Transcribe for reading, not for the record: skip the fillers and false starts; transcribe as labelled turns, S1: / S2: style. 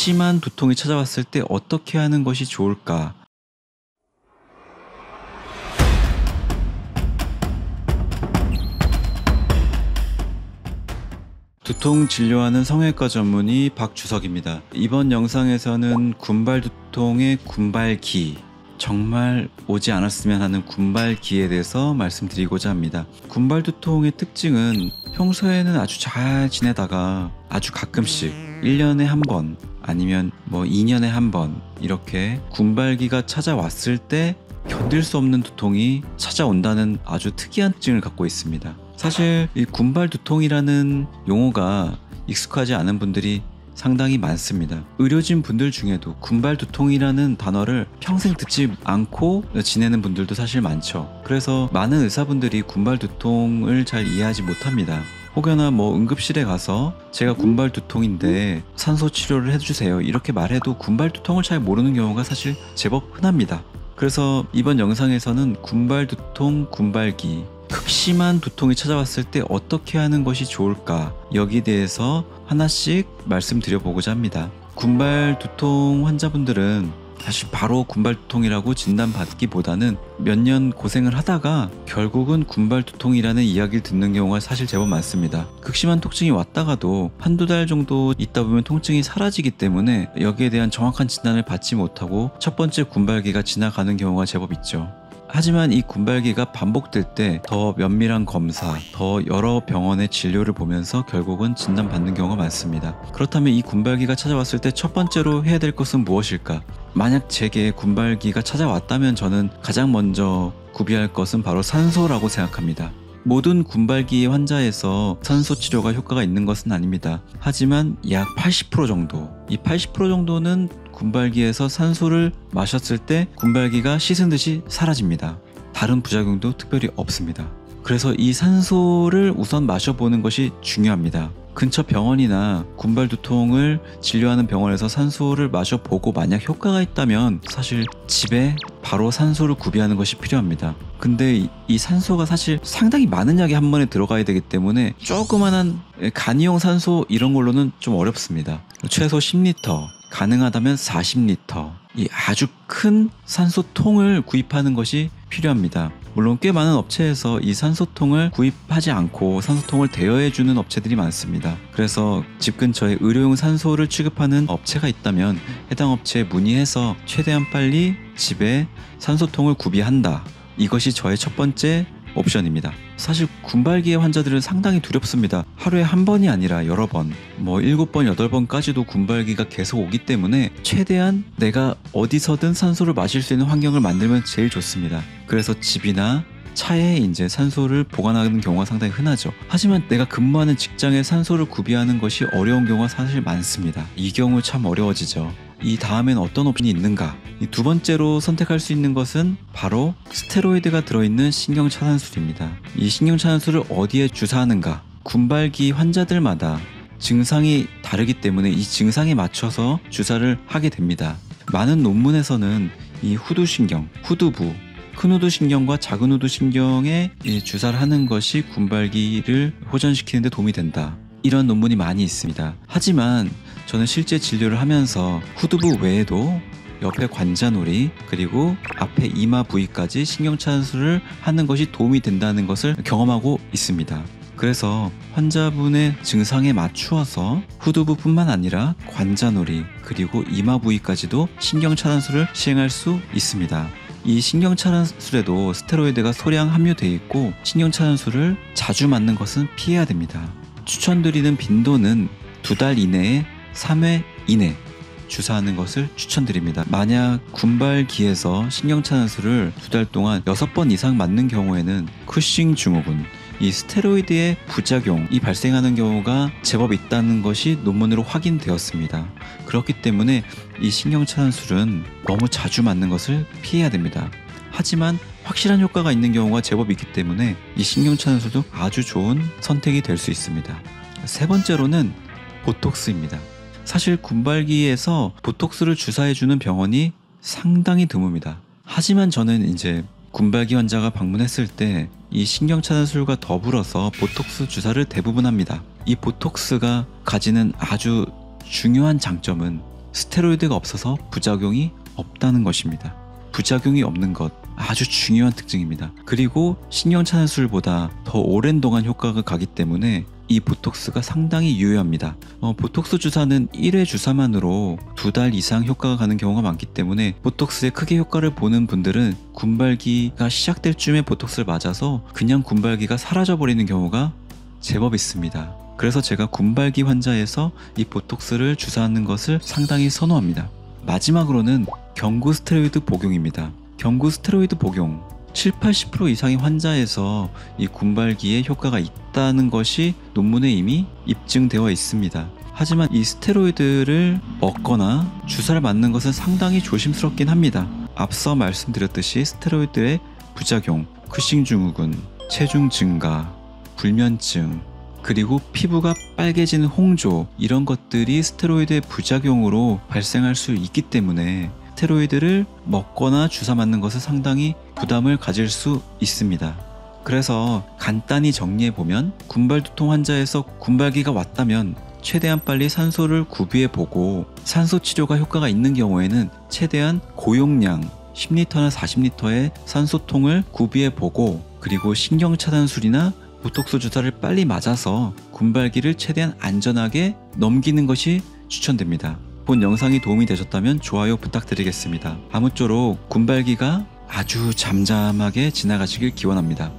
S1: 극심한 두통이 찾아왔을 때 어떻게 하는 것이 좋을까? 두통 진료하는 성형외과 전문의 박주석입니다. 이번 영상에서는 군발 두통의 군발기, 정말 오지 않았으면 하는 군발기에 대해서 말씀드리고자 합니다. 군발 두통의 특징은 평소에는 아주 잘 지내다가 아주 가끔씩 1년에 한 번 아니면 2년에 한 번 이렇게 군발기가 찾아왔을 때 견딜 수 없는 두통이 찾아온다는 아주 특이한 특징을 갖고 있습니다. 사실 이 군발 두통이라는 용어가 익숙하지 않은 분들이 상당히 많습니다. 의료진 분들 중에도 군발 두통이라는 단어를 평생 듣지 않고 지내는 분들도 사실 많죠. 그래서 많은 의사분들이 군발 두통을 잘 이해하지 못합니다. 혹여나 응급실에 가서 제가 군발 두통인데 산소 치료를 해주세요 이렇게 말해도 군발 두통을 잘 모르는 경우가 사실 제법 흔합니다. 그래서 이번 영상에서는 군발 두통, 군발기, 극심한 두통이 찾아왔을 때 어떻게 하는 것이 좋을까, 여기에 대해서 하나씩 말씀드려보고자 합니다. 군발 두통 환자분들은 사실 바로 군발 두통이라고 진단받기보다는 몇 년 고생을 하다가 결국은 군발 두통이라는 이야기를 듣는 경우가 사실 제법 많습니다. 극심한 통증이 왔다가도 한두 달 정도 있다 보면 통증이 사라지기 때문에 여기에 대한 정확한 진단을 받지 못하고 첫 번째 군발기가 지나가는 경우가 제법 있죠. 하지만 이 군발기가 반복될 때 더 면밀한 검사, 더 여러 병원의 진료를 보면서 결국은 진단받는 경우가 많습니다. 그렇다면 이 군발기가 찾아왔을 때 첫 번째로 해야 될 것은 무엇일까? 만약 제게 군발기가 찾아왔다면 저는 가장 먼저 구비할 것은 바로 산소라고 생각합니다. 모든 군발기 환자에서 산소 치료가 효과가 있는 것은 아닙니다. 하지만 약 80% 정도, 이 80% 정도는 군발기에서 산소를 마셨을 때 군발기가 씻은 듯이 사라집니다. 다른 부작용도 특별히 없습니다. 그래서 이 산소를 우선 마셔보는 것이 중요합니다. 근처 병원이나 군발 두통을 진료하는 병원에서 산소를 마셔보고 만약 효과가 있다면 사실 집에 바로 산소를 구비하는 것이 필요합니다. 근데 이 산소가 사실 상당히 많은 약이 한 번에 들어가야 되기 때문에 조그만한 간이용 산소 이런 걸로는 좀 어렵습니다. 최소 10리터, 가능하다면 40리터, 이 아주 큰 산소통을 구입하는 것이 필요합니다. 물론 꽤 많은 업체에서 이 산소통을 구입하지 않고 산소통을 대여해주는 업체들이 많습니다. 그래서 집 근처에 의료용 산소를 취급하는 업체가 있다면 해당 업체에 문의해서 최대한 빨리 집에 산소통을 구비한다. 이것이 저의 첫 번째 옵션입니다. 사실 군발기의 환자들은 상당히 두렵습니다. 하루에 한 번이 아니라 여러 번, 7번, 8번까지도 군발기가 계속 오기 때문에 최대한 내가 어디서든 산소를 마실 수 있는 환경을 만들면 제일 좋습니다. 그래서 집이나 차에 이제 산소를 보관하는 경우가 상당히 흔하죠. 하지만 내가 근무하는 직장에 산소를 구비하는 것이 어려운 경우가 사실 많습니다. 이 경우 참 어려워지죠. 이 다음엔 어떤 옵션이 있는가? 이 두 번째로 선택할 수 있는 것은 바로 스테로이드가 들어있는 신경차산술입니다. 이 신경차산술을 어디에 주사하는가? 군발기 환자들마다 증상이 다르기 때문에 이 증상에 맞춰서 주사를 하게 됩니다. 많은 논문에서는 이 후두신경, 후두부, 큰 후두신경과 작은 후두신경에 주사를 하는 것이 군발기를 호전시키는 데 도움이 된다. 이런 논문이 많이 있습니다. 하지만 저는 실제 진료를 하면서 후두부 외에도 옆에 관자놀이 그리고 앞에 이마 부위까지 신경차산술을 하는 것이 도움이 된다는 것을 경험하고 있습니다. 그래서 환자분의 증상에 맞추어서 후두부뿐만 아니라 관자놀이 그리고 이마 부위까지도 신경차산술을 시행할 수 있습니다. 이 신경차산술에도 스테로이드가 소량 함유되어 있고 신경차산술을 자주 맞는 것은 피해야 됩니다. 추천드리는 빈도는 2달 이내에 3회 이내 주사하는 것을 추천드립니다. 만약 군발기에서 신경차산술을 2달 동안 6번 이상 맞는 경우에는 쿠싱 증후군, 이 스테로이드의 부작용이 발생하는 경우가 제법 있다는 것이 논문으로 확인되었습니다. 그렇기 때문에 이 신경차산술은 너무 자주 맞는 것을 피해야 됩니다. 하지만 확실한 효과가 있는 경우가 제법 있기 때문에 이 신경차산술도 아주 좋은 선택이 될 수 있습니다. 세 번째로는 보톡스입니다. 사실 군발기에서 보톡스를 주사해주는 병원이 상당히 드뭅니다. 하지만 저는 이제 군발기 환자가 방문했을 때 이 신경차산술과 더불어서 보톡스 주사를 대부분 합니다. 이 보톡스가 가지는 아주 중요한 장점은 스테로이드가 없어서 부작용이 없다는 것입니다. 부작용이 없는 것, 아주 중요한 특징입니다. 그리고 신경차단술보다 더 오랜 동안 효과가 가기 때문에 이 보톡스가 상당히 유효합니다. 보톡스 주사는 1회 주사만으로 2달 이상 효과가 가는 경우가 많기 때문에 보톡스에 크게 효과를 보는 분들은 군발기가 시작될 쯤에 보톡스를 맞아서 그냥 군발기가 사라져버리는 경우가 제법 있습니다. 그래서 제가 군발기 환자에서 이 보톡스를 주사하는 것을 상당히 선호합니다. 마지막으로는 경구 스테로이드 복용입니다. 경구 스테로이드 복용 70-80% 이상의 환자에서 이 군발기에 효과가 있다는 것이 논문에 이미 입증되어 있습니다. 하지만 이 스테로이드를 먹거나 주사를 맞는 것은 상당히 조심스럽긴 합니다. 앞서 말씀드렸듯이 스테로이드의 부작용, 쿠싱 증후군, 체중 증가, 불면증, 그리고 피부가 빨개지는 홍조, 이런 것들이 스테로이드의 부작용으로 발생할 수 있기 때문에 스테로이드를 먹거나 주사 맞는 것은 상당히 부담을 가질 수 있습니다. 그래서 간단히 정리해보면 군발두통 환자에서 군발기가 왔다면 최대한 빨리 산소를 구비해보고 산소 치료가 효과가 있는 경우에는 최대한 고용량 10리터나 40리터의 산소통을 구비해보고, 그리고 신경차단술이나 보톡스 주사를 빨리 맞아서 군발기를 최대한 안전하게 넘기는 것이 추천됩니다. 본 영상이 도움이 되셨다면 좋아요 부탁드리겠습니다. 아무쪼록 군발기가 아주 잠잠하게 지나가시길 기원합니다.